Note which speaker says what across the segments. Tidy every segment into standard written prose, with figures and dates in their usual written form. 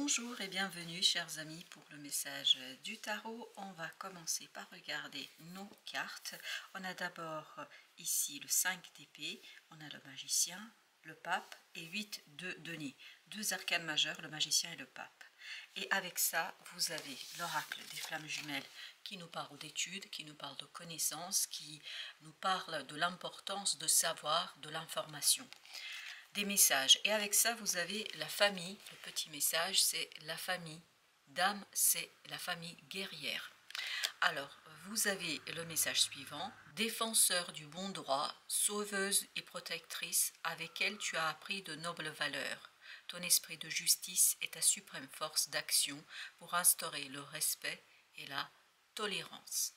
Speaker 1: Bonjour et bienvenue chers amis pour le message du tarot. On va commencer par regarder nos cartes. On a d'abord ici le 5 d'épée, on a le magicien, le pape et 8 de denier. Deux arcanes majeurs, le magicien et le pape. Et avec ça, vous avez l'oracle des flammes jumelles qui nous parle d'études, qui nous parle de connaissances, qui nous parle de l'importance de savoir, de l'information. Des messages. Et avec ça, vous avez la famille. Le petit message, c'est la famille. Dame, c'est la famille guerrière. Alors, vous avez le message suivant. Défenseur du bon droit, sauveuse et protectrice, avec elle tu as appris de nobles valeurs. Ton esprit de justice est ta suprême force d'action pour instaurer le respect et la tolérance.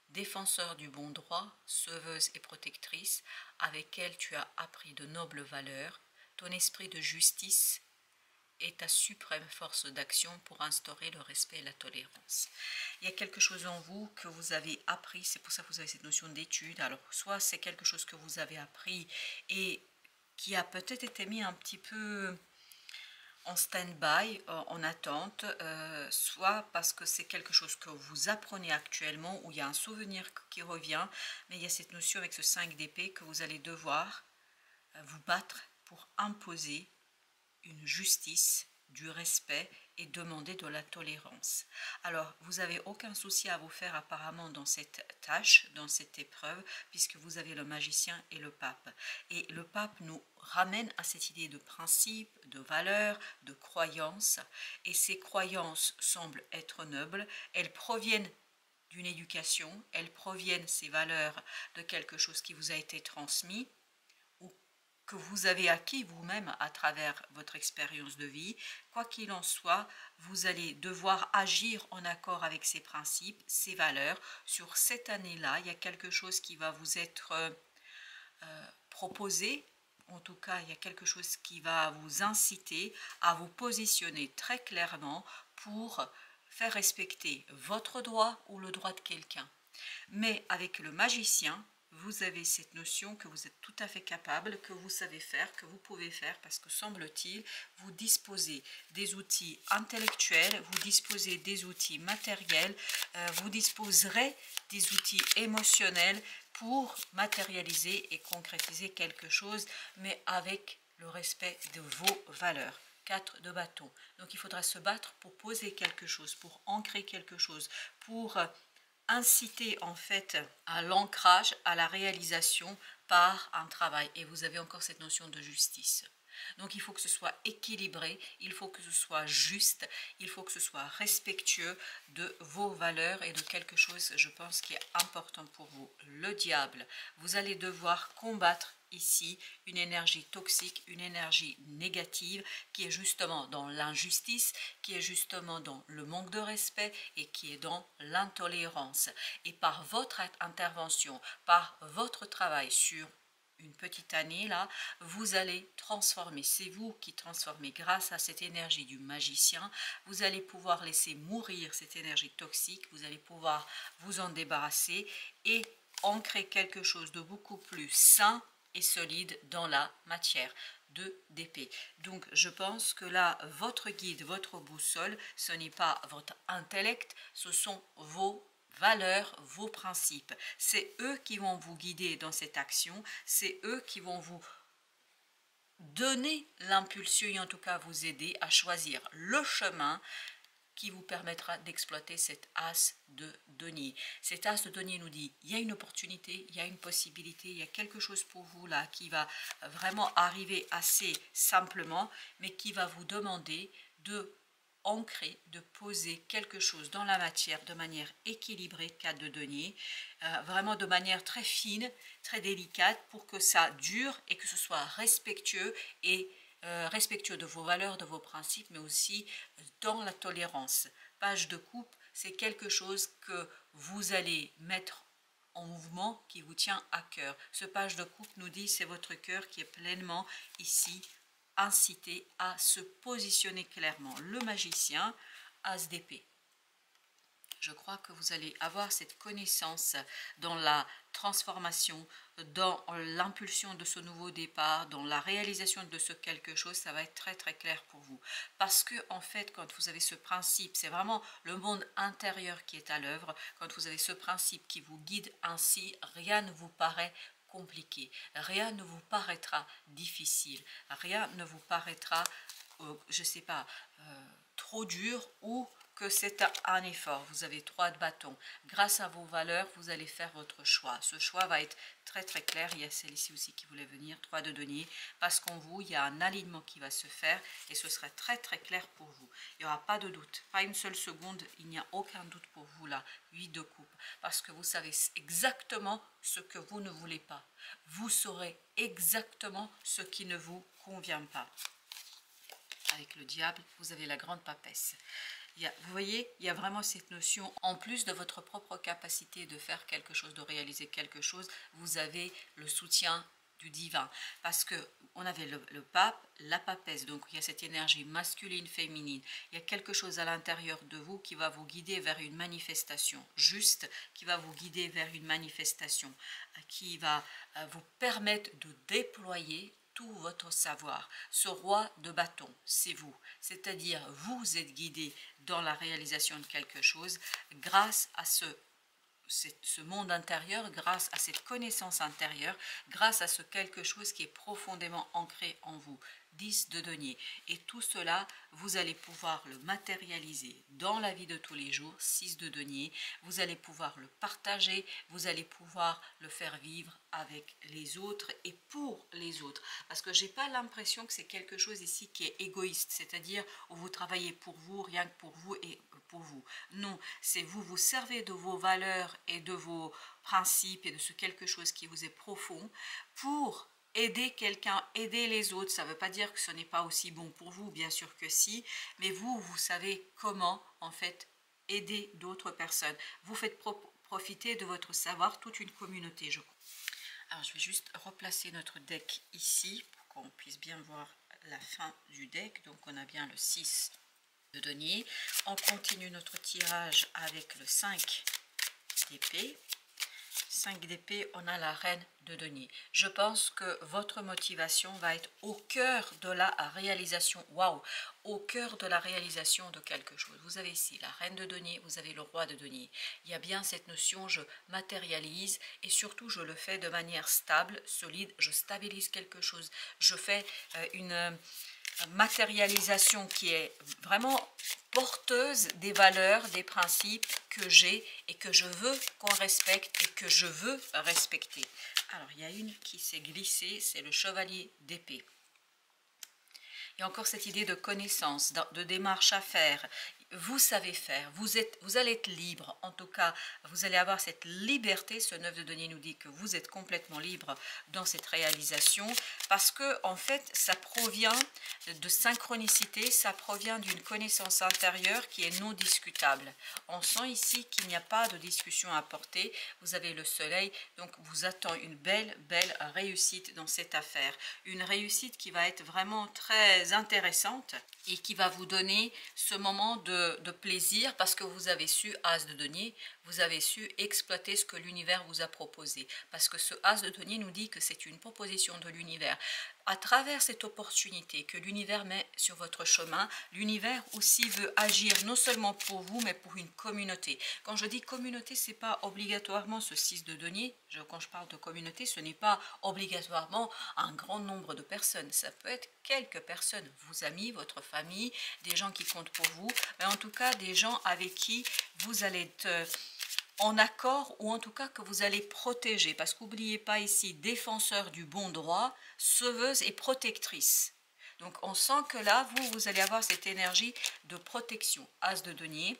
Speaker 1: Défenseur du bon droit, sauveuse et protectrice, avec elle tu as appris de nobles valeurs, ton esprit de justice est ta suprême force d'action pour instaurer le respect et la tolérance. Il y a quelque chose en vous que vous avez appris, c'est pour ça que vous avez cette notion d'étude. Alors, soit c'est quelque chose que vous avez appris et qui a peut-être été mis un petit peu en stand-by, en attente, soit parce que c'est quelque chose que vous apprenez actuellement, où il y a un souvenir qui revient, mais il y a cette notion avec ce 5 d'épée que vous allez devoir vous battre pour imposer une justice, du respect et demander de la tolérance. Alors, vous n'avez aucun souci à vous faire apparemment dans cette tâche, dans cette épreuve, puisque vous avez le magicien et le pape. Et le pape nous ramène à cette idée de principe, de valeur, de croyance. Et ces croyances semblent être nobles. Elles proviennent d'une éducation, elles proviennent, ces valeurs, de quelque chose qui vous a été transmis, que vous avez acquis vous-même à travers votre expérience de vie. Quoi qu'il en soit, vous allez devoir agir en accord avec ces principes, ces valeurs. Sur cette année-là, il y a quelque chose qui va vous être proposé. En tout cas, il y a quelque chose qui va vous inciter à vous positionner très clairement pour faire respecter votre droit ou le droit de quelqu'un. Mais avec le magicien, vous avez cette notion que vous êtes tout à fait capable, que vous savez faire, que vous pouvez faire, parce que semble-t-il, vous disposez des outils intellectuels, vous disposez des outils matériels, vous disposerez des outils émotionnels pour matérialiser et concrétiser quelque chose, mais avec le respect de vos valeurs. 4 de bâton. Donc il faudra se battre pour poser quelque chose, pour ancrer quelque chose, pour inciter en fait à l'ancrage, à la réalisation par un travail. Et vous avez encore cette notion de justice. Donc il faut que ce soit équilibré, il faut que ce soit juste, il faut que ce soit respectueux de vos valeurs et de quelque chose, je pense, qui est important pour vous. Le diable, vous allez devoir combattre ici une énergie toxique, une énergie négative qui est justement dans l'injustice, qui est justement dans le manque de respect et qui est dans l'intolérance. Et par votre intervention, par votre travail sur une petite année là, vous allez transformer, c'est vous qui transformez grâce à cette énergie du magicien, vous allez pouvoir laisser mourir cette énergie toxique, vous allez pouvoir vous en débarrasser et ancrer quelque chose de beaucoup plus sain et solide dans la matière. 2 d'épée. Donc je pense que là, votre guide, votre boussole, ce n'est pas votre intellect, ce sont vos valeurs, vos principes. C'est eux qui vont vous guider dans cette action, c'est eux qui vont vous donner l'impulsion et en tout cas vous aider à choisir le chemin qui vous permettra d'exploiter cet as de denier. Cet as de denier nous dit, il y a une opportunité, il y a une possibilité, il y a quelque chose pour vous là qui va vraiment arriver assez simplement, mais qui va vous demander de ancrer, de poser quelque chose dans la matière de manière équilibrée, 4 de denier, vraiment de manière très fine, très délicate pour que ça dure et que ce soit respectueux et respectueux de vos valeurs, de vos principes, mais aussi dans la tolérance. Page de coupe, c'est quelque chose que vous allez mettre en mouvement qui vous tient à cœur. Ce page de coupe nous dit c'est votre cœur qui est pleinement ici incité à se positionner clairement. Le magicien, as d'épée. Je crois que vous allez avoir cette connaissance dans la transformation, dans l'impulsion de ce nouveau départ, dans la réalisation de ce quelque chose. Ça va être très très clair pour vous. Parce que en fait, quand vous avez ce principe, c'est vraiment le monde intérieur qui est à l'œuvre. Quand vous avez ce principe qui vous guide ainsi, rien ne vous paraît compliqué, rien ne vous paraîtra difficile, rien ne vous paraîtra, je ne sais pas, trop dur ou que c'est un effort. Vous avez 3 de bâton. Grâce à vos valeurs, vous allez faire votre choix. Ce choix va être très très clair. Il y a celle-ci aussi qui voulait venir, 3 de denier, parce qu'en vous, il y a un alignement qui va se faire et ce sera très très clair pour vous. Il n'y aura pas de doute, pas une seule seconde, il n'y a aucun doute pour vous là. 8 de coupe, parce que vous savez exactement ce que vous ne voulez pas. Vous saurez exactement ce qui ne vous convient pas. Avec le diable, vous avez la grande papesse. Vous voyez, il y a vraiment cette notion, en plus de votre propre capacité de faire quelque chose, de réaliser quelque chose, vous avez le soutien du divin. Parce que on avait le pape, la papesse, donc il y a cette énergie masculine, féminine. Il y a quelque chose à l'intérieur de vous qui va vous guider vers une manifestation juste, qui va vous guider vers une manifestation, qui va vous permettre de déployer tout votre savoir. Ce roi de bâton, c'est vous. C'est-à-dire, vous êtes guidé dans la réalisation de quelque chose grâce à ce monde intérieur, grâce à cette connaissance intérieure, grâce à ce quelque chose qui est profondément ancré en vous. 10 de denier. Et tout cela, vous allez pouvoir le matérialiser dans la vie de tous les jours. 6 de denier. Vous allez pouvoir le partager, vous allez pouvoir le faire vivre avec les autres et pour les autres. Parce que j'ai pas l'impression que c'est quelque chose ici qui est égoïste, c'est-à-dire où vous travaillez pour vous, rien que pour vous et pour vous. Non, c'est vous, vous servez de vos valeurs et de vos principes et de ce quelque chose qui vous est profond pour aider quelqu'un, aider les autres. Ça ne veut pas dire que ce n'est pas aussi bon pour vous, bien sûr que si, mais vous, vous savez comment, en fait, aider d'autres personnes. Vous faites profiter de votre savoir toute une communauté, je crois. Alors, je vais juste replacer notre deck ici pour qu'on puisse bien voir la fin du deck. Donc, on a bien le 6 de denier. On continue notre tirage avec le 5 d'épée. 5 d'épée, on a la reine de denier. Je pense que votre motivation va être au cœur de la réalisation, waouh, au cœur de la réalisation de quelque chose. Vous avez ici la reine de denier, vous avez le roi de denier. Il y a bien cette notion, je matérialise et surtout je le fais de manière stable, solide, je stabilise quelque chose. Je fais une matérialisation qui est vraiment porteuse des valeurs, des principes que j'ai et que je veux qu'on respecte et que je veux respecter. Alors, il y a une qui s'est glissée, c'est le chevalier d'épée. Il y a encore cette idée de connaissance, de démarche à faire. Vous savez faire, vous allez être libre, en tout cas, vous allez avoir cette liberté. Ce 9 de denier nous dit que vous êtes complètement libre dans cette réalisation parce que, en fait, ça provient de synchronicité, ça provient d'une connaissance intérieure qui est non discutable. On sent ici qu'il n'y a pas de discussion à porter. Vous avez le soleil, donc vous attend une belle réussite dans cette affaire. Une réussite qui va être vraiment très intéressante et qui va vous donner ce moment de plaisir parce que vous avez su, as de denier, vous avez su exploiter ce que l'univers vous a proposé. Parce que ce as de denier nous dit que c'est une proposition de l'univers. À travers cette opportunité que l'univers met sur votre chemin, l'univers aussi veut agir non seulement pour vous, mais pour une communauté. Quand je dis communauté, ce n'est pas obligatoirement ce 6 de denier. Quand je parle de communauté, ce n'est pas obligatoirement un grand nombre de personnes. Ça peut être quelques personnes, vos amis, votre famille, des gens qui comptent pour vous, mais en tout cas des gens avec qui vous allez être en accord ou en tout cas que vous allez protéger. Parce qu'oubliez pas ici, défenseur du bon droit, sauveuse et protectrice. Donc on sent que là, vous allez avoir cette énergie de protection. As de denier,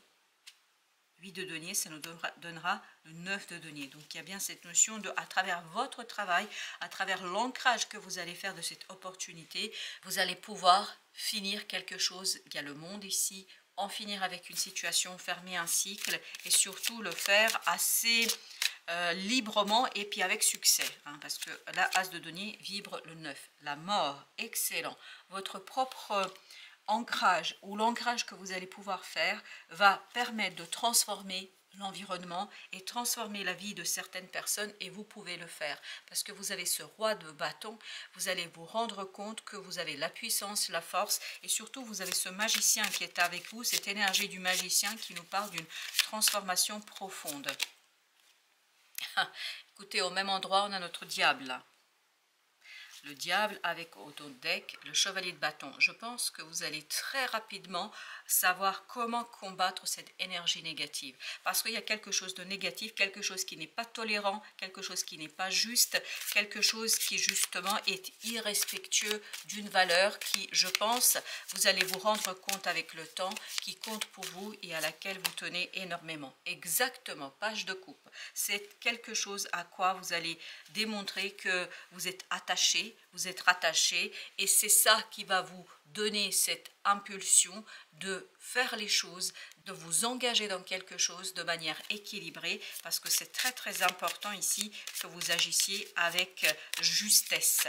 Speaker 1: 8 de denier, ça nous donnera le 9 de denier. Donc il y a bien cette notion de, à travers votre travail, à travers l'ancrage que vous allez faire de cette opportunité, vous allez pouvoir finir quelque chose. Il y a le monde ici, en finir avec une situation, fermer un cycle et surtout le faire assez librement et puis avec succès. Hein, parce que là, as de denier vibre le 9. La mort, excellent. Votre propre ancrage ou l'ancrage que vous allez pouvoir faire va permettre de transformer l'environnement et transformer la vie de certaines personnes, et vous pouvez le faire parce que vous avez ce roi de bâton. Vous allez vous rendre compte que vous avez la puissance, la force, et surtout vous avez ce magicien qui est avec vous, cette énergie du magicien qui nous parle d'une transformation profonde. Écoutez, au même endroit on a notre diable là. Le diable avec au dos de deck le chevalier de bâton. Je pense que vous allez très rapidement savoir comment combattre cette énergie négative. Parce qu'il y a quelque chose de négatif, quelque chose qui n'est pas tolérant, quelque chose qui n'est pas juste, quelque chose qui justement est irrespectueux d'une valeur qui, je pense, vous allez vous rendre compte avec le temps, qui compte pour vous et à laquelle vous tenez énormément. Exactement, page de coupe. C'est quelque chose à quoi vous allez démontrer que vous êtes attaché, vous êtes rattaché, et c'est ça qui va vous donner cette impulsion de faire les choses, de vous engager dans quelque chose de manière équilibrée, parce que c'est très très important ici que vous agissiez avec justesse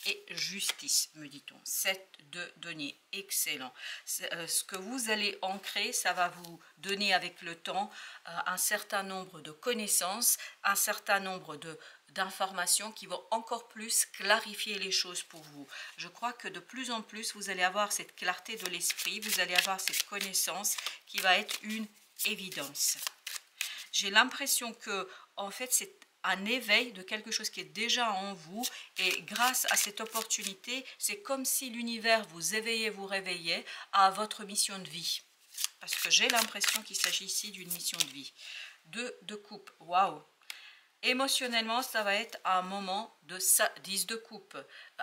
Speaker 1: et justice, me dit-on. 7 de denier, excellent. Ce que vous allez ancrer, ça va vous donner avec le temps un certain nombre de connaissances, un certain nombre d'informations qui vont encore plus clarifier les choses pour vous. Je crois que de plus en plus, vous allez avoir cette clarté de l'esprit, vous allez avoir cette connaissance qui va être une évidence. J'ai l'impression que, en fait, c'est un éveil de quelque chose qui est déjà en vous, et grâce à cette opportunité, c'est comme si l'univers vous éveillait, vous réveillait à votre mission de vie. Parce que j'ai l'impression qu'il s'agit ici d'une mission de vie. 2 de coupe, waouh! Émotionnellement, ça va être un moment de 10 de coupe,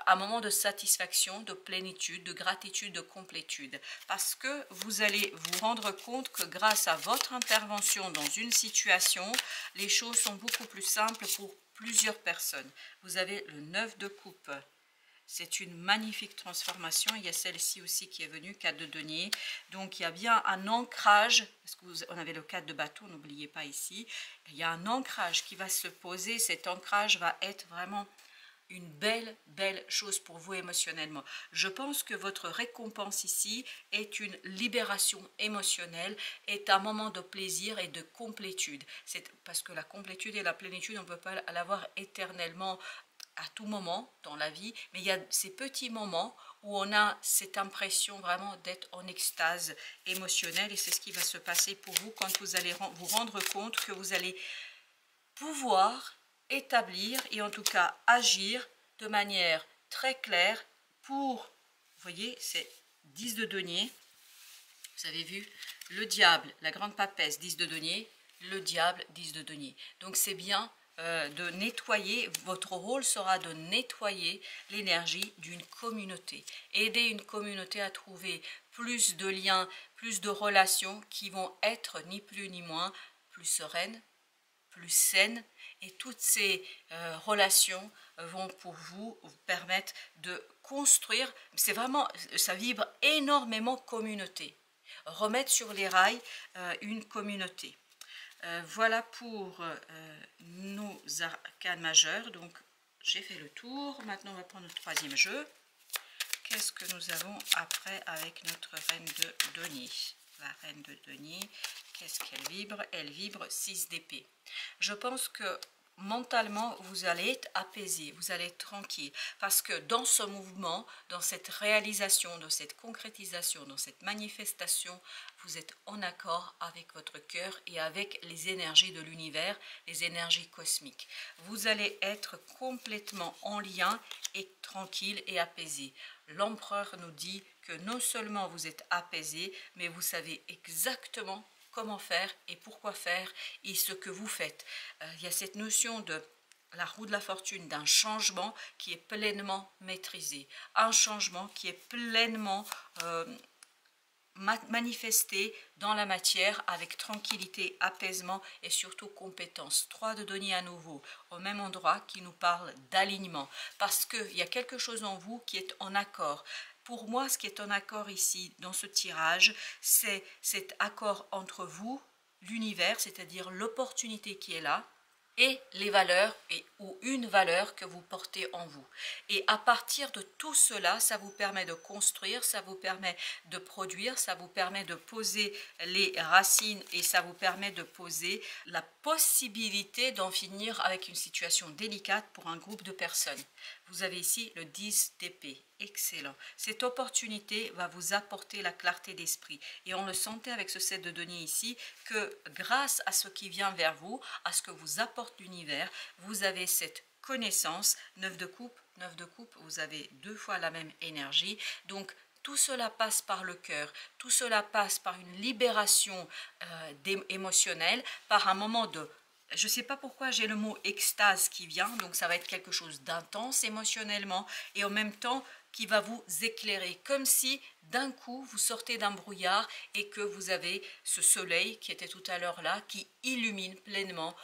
Speaker 1: un moment de satisfaction, de plénitude, de gratitude, de complétude. Parce que vous allez vous rendre compte que grâce à votre intervention dans une situation, les choses sont beaucoup plus simples pour plusieurs personnes. Vous avez le 9 de coupe. C'est une magnifique transformation. Il y a celle-ci aussi qui est venue, 4 de denier. Donc il y a bien un ancrage, parce qu'on avait le 4 de bâton, n'oubliez pas ici. Il y a un ancrage qui va se poser. Cet ancrage va être vraiment une belle chose pour vous émotionnellement. Je pense que votre récompense ici est une libération émotionnelle, est un moment de plaisir et de complétude. C'est parce que la complétude et la plénitude, on ne peut pas l'avoir éternellement à tout moment dans la vie, mais il y a ces petits moments où on a cette impression vraiment d'être en extase émotionnelle, et c'est ce qui va se passer pour vous quand vous allez vous rendre compte que vous allez pouvoir établir et en tout cas agir de manière très claire pour, vous voyez, c'est 10 de denier, vous avez vu, le diable, la grande papesse, 10 de denier, le diable, 10 de denier. Donc c'est bien de nettoyer, votre rôle sera de nettoyer l'énergie d'une communauté. Aider une communauté à trouver plus de liens, plus de relations qui vont être ni plus ni moins plus sereines, plus saines, et toutes ces relations vont pour vous permettre de construire, c'est vraiment, ça vibre énormément communauté, remettre sur les rails une communauté. Voilà pour nos arcanes majeures. Donc j'ai fait le tour. Maintenant on va prendre le troisième jeu. Qu'est-ce que nous avons après avec notre reine de denier? La reine de denier, qu'est-ce qu'elle vibre? Elle vibre 6 d'épée. Je pense que mentalement, vous allez être apaisé, vous allez être tranquille, parce que dans ce mouvement, dans cette réalisation, dans cette concrétisation, dans cette manifestation, vous êtes en accord avec votre cœur et avec les énergies de l'univers, les énergies cosmiques. Vous allez être complètement en lien et tranquille et apaisé. L'empereur nous dit que non seulement vous êtes apaisé, mais vous savez exactement comment faire et pourquoi faire et ce que vous faites. Il y a cette notion de la roue de la fortune, d'un changement qui est pleinement maîtrisé, un changement qui est pleinement manifesté dans la matière avec tranquillité, apaisement et surtout compétence. 3 de denier à nouveau, au même endroit, qui nous parle d'alignement, parce qu'il y a quelque chose en vous qui est en accord. Pour moi, ce qui est en accord ici, dans ce tirage, c'est cet accord entre vous, l'univers, c'est-à-dire l'opportunité qui est là, et les valeurs ou une valeur que vous portez en vous. Et à partir de tout cela, ça vous permet de construire, ça vous permet de produire, ça vous permet de poser les racines et ça vous permet de poser la possibilité d'en finir avec une situation délicate pour un groupe de personnes. Vous avez ici le 10 d'épée. Excellent. Cette opportunité va vous apporter la clarté d'esprit. Et on le sentait avec ce 7 de denier ici, que grâce à ce qui vient vers vous, à ce que vous apporte l'univers, vous avez cette connaissance. 9 de coupe, vous avez 2 fois la même énergie. Donc, tout cela passe par le cœur, tout cela passe par une libération émotionnelle, par un moment de... Je ne sais pas pourquoi j'ai le mot extase qui vient, donc ça va être quelque chose d'intense émotionnellement et en même temps qui va vous éclairer, comme si d'un coup vous sortez d'un brouillard et que vous avez ce soleil qui était tout à l'heure là, qui illumine pleinement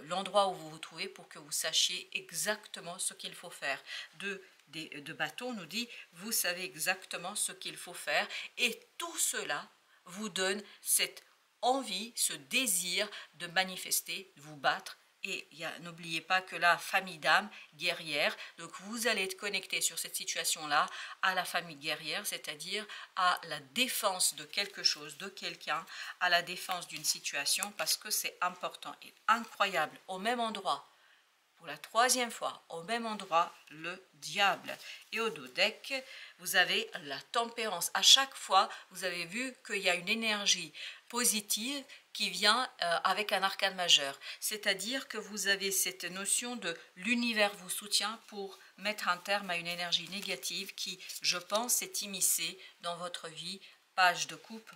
Speaker 1: l'endroit où vous vous trouvez pour que vous sachiez exactement ce qu'il faut faire. De bâton nous dit, vous savez exactement ce qu'il faut faire et tout cela vous donne cette envie, ce désir de manifester, de vous battre. Et n'oubliez pas que la famille d'âme guerrière, donc vous allez être connecté sur cette situation-là à la famille guerrière, c'est-à-dire à la défense de quelque chose, de quelqu'un, à la défense d'une situation, parce que c'est important et incroyable. Au même endroit, pour la 3e fois, au même endroit, le diable. Et au dos deck, vous avez la tempérance. À chaque fois, vous avez vu qu'il y a une énergie positive qui vient avec un arcane majeur. C'est-à-dire que vous avez cette notion de l'univers vous soutient pour mettre un terme à une énergie négative qui, je pense, s'est immiscée dans votre vie. Page de coupe,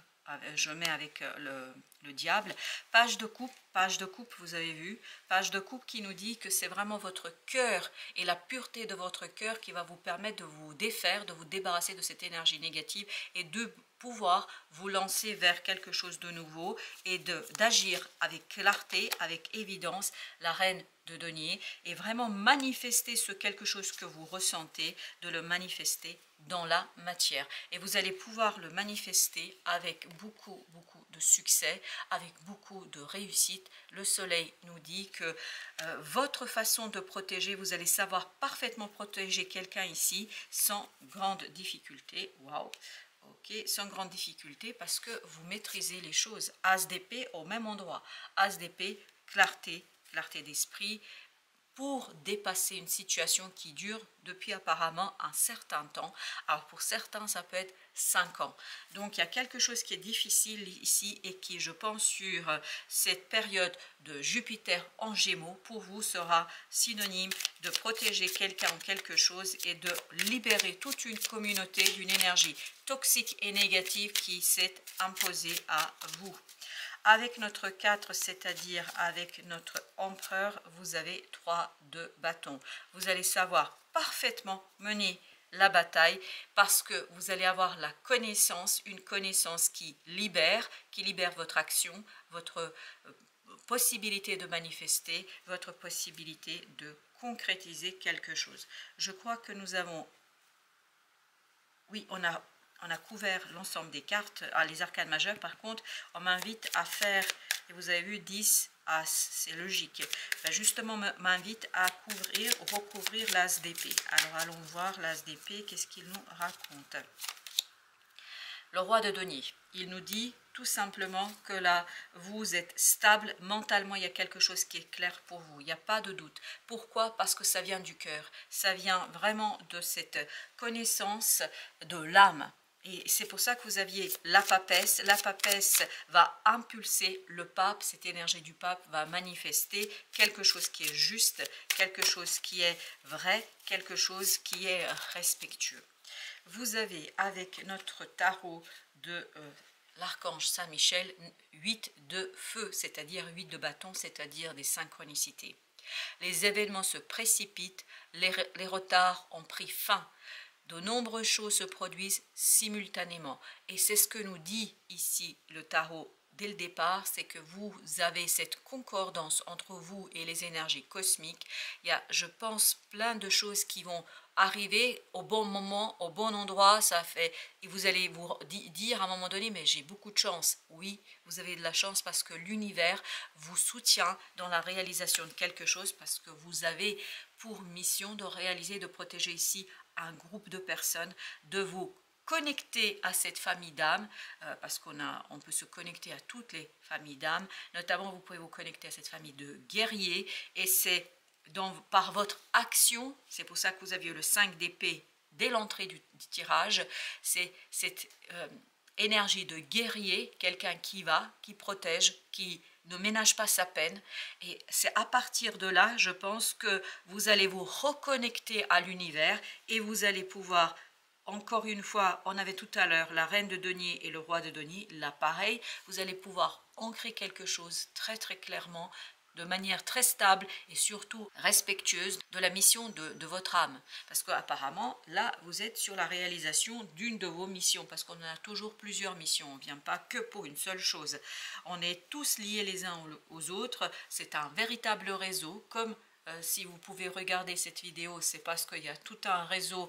Speaker 1: je mets avec le diable. Page de coupe, vous avez vu, page de coupe qui nous dit que c'est vraiment votre cœur et la pureté de votre cœur qui va vous permettre de vous défaire, de vous débarrasser de cette énergie négative et de pouvoir vous lancer vers quelque chose de nouveau et d'agir avec clarté, avec évidence, la reine de denier, et vraiment manifester ce quelque chose que vous ressentez, de le manifester dans la matière. Et vous allez pouvoir le manifester avec beaucoup de succès, avec beaucoup de réussite. Le soleil nous dit que votre façon de protéger, vous allez savoir parfaitement protéger quelqu'un ici sans grande difficulté. Waouh! Ok, sans grande difficulté parce que vous maîtrisez les choses. As d'épée au même endroit. As d'épée, clarté d'esprit, pour dépasser une situation qui dure depuis apparemment un certain temps. Alors pour certains, ça peut être 5 ans. Donc il y a quelque chose qui est difficile ici et qui, je pense, sur cette période de Jupiter en Gémeaux, pour vous sera synonyme de protéger quelqu'un ou quelque chose et de libérer toute une communauté d'une énergie toxique et négative qui s'est imposée à vous. Avec notre 4, c'est-à-dire avec notre empereur, vous avez 3 de bâton. Vous allez savoir parfaitement mener la bataille parce que vous allez avoir la connaissance, une connaissance qui libère votre action, votre possibilité de manifester, votre possibilité de concrétiser quelque chose. Je crois que nous avons... Oui, on a couvert l'ensemble des cartes. Les arcanes majeures, par contre, on m'invite à faire, et vous avez vu 10 As, c'est logique. Ben justement, m'invite à recouvrir l'As d'épée. Alors, allons voir l'As d'épée, qu'est-ce qu'il nous raconte. Le roi de denier, il nous dit tout simplement que là, vous êtes stable mentalement, il y a quelque chose qui est clair pour vous, il n'y a pas de doute. Pourquoi? Parce que ça vient du cœur, ça vient vraiment de cette connaissance de l'âme. Et c'est pour ça que vous aviez la papesse. La papesse va impulser le pape, cette énergie du pape va manifester quelque chose qui est juste, quelque chose qui est vrai, quelque chose qui est respectueux. Vous avez avec notre tarot de l'archange Saint-Michel 8 de feu, c'est-à-dire 8 de bâton, c'est-à-dire des synchronicités. Les événements se précipitent, les retards ont pris fin. De nombreuses choses se produisent simultanément. Et c'est ce que nous dit ici le tarot dès le départ, c'est que vous avez cette concordance entre vous et les énergies cosmiques. Il y a, je pense, plein de choses qui vont arriver au bon moment, au bon endroit. Ça fait, et vous allez vous dire à un moment donné, mais j'ai beaucoup de chance. Oui, vous avez de la chance parce que l'univers vous soutient dans la réalisation de quelque chose, parce que vous avez pour mission de réaliser, de protéger ici un groupe de personnes, de vous connecter à cette famille d'âmes, parce on peut se connecter à toutes les familles d'âmes, notamment vous pouvez vous connecter à cette famille de guerriers, et c'est par votre action, c'est pour ça que vous aviez le 5 d'épée dès l'entrée du tirage, c'est cette énergie de guerrier, quelqu'un qui va, qui protège, qui ne ménage pas sa peine, et c'est à partir de là, je pense que vous allez vous reconnecter à l'univers, et vous allez pouvoir, encore une fois, on avait tout à l'heure la reine de denier et le roi de denier, là pareil, vous allez pouvoir ancrer quelque chose très très clairement, de manière très stable et surtout respectueuse de la mission de votre âme. Parce qu'apparemment, là, vous êtes sur la réalisation d'une de vos missions, parce qu'on a toujours plusieurs missions, on ne vient pas que pour une seule chose. On est tous liés les uns aux autres, c'est un véritable réseau, comme si vous pouvez regarder cette vidéo, c'est parce qu'il y a tout un réseau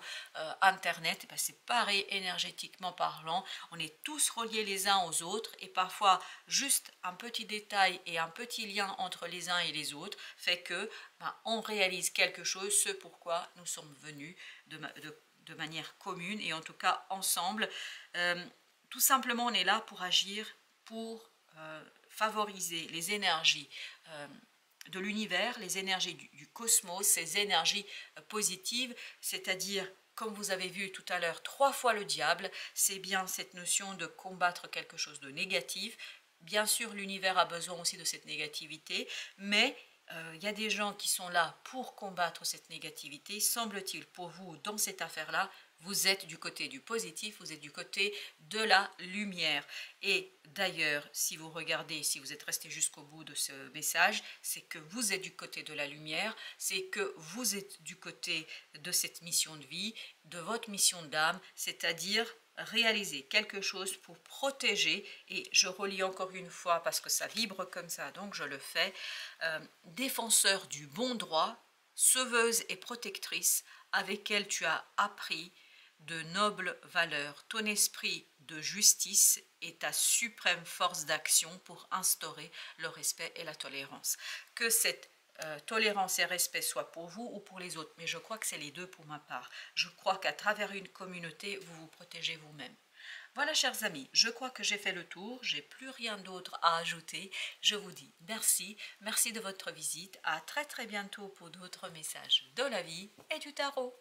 Speaker 1: internet, ben c'est pareil énergétiquement parlant, on est tous reliés les uns aux autres, et parfois juste un petit détail et un petit lien entre les uns et les autres fait que on réalise quelque chose, ce pourquoi nous sommes venus de manière commune, et en tout cas ensemble. Tout simplement, on est là pour agir, pour favoriser les énergies de l'univers, les énergies du cosmos, ces énergies positives, c'est-à-dire, comme vous avez vu tout à l'heure, 3 fois le diable, c'est bien cette notion de combattre quelque chose de négatif. Bien sûr, l'univers a besoin aussi de cette négativité, mais il y a des gens qui sont là pour combattre cette négativité. Semble-t-il, pour vous, dans cette affaire-là, vous êtes du côté du positif, vous êtes du côté de la lumière. Et d'ailleurs, si vous regardez, si vous êtes resté jusqu'au bout de ce message, c'est que vous êtes du côté de la lumière, c'est que vous êtes du côté de cette mission de vie, de votre mission d'âme, c'est-à-dire réaliser quelque chose pour protéger, et je relis encore une fois parce que ça vibre comme ça, donc je le fais, défenseur du bon droit, sauveuse et protectrice, avec elle tu as appris de nobles valeurs, ton esprit de justice et ta suprême force d'action pour instaurer le respect et la tolérance. Que cette tolérance et respect soit pour vous ou pour les autres, mais je crois que c'est les deux pour ma part. Je crois qu'à travers une communauté, vous vous protégez vous-même. Voilà, chers amis, je crois que j'ai fait le tour, j'ai plus rien d'autre à ajouter. Je vous dis merci, merci de votre visite, à très très bientôt pour d'autres messages de la vie et du tarot.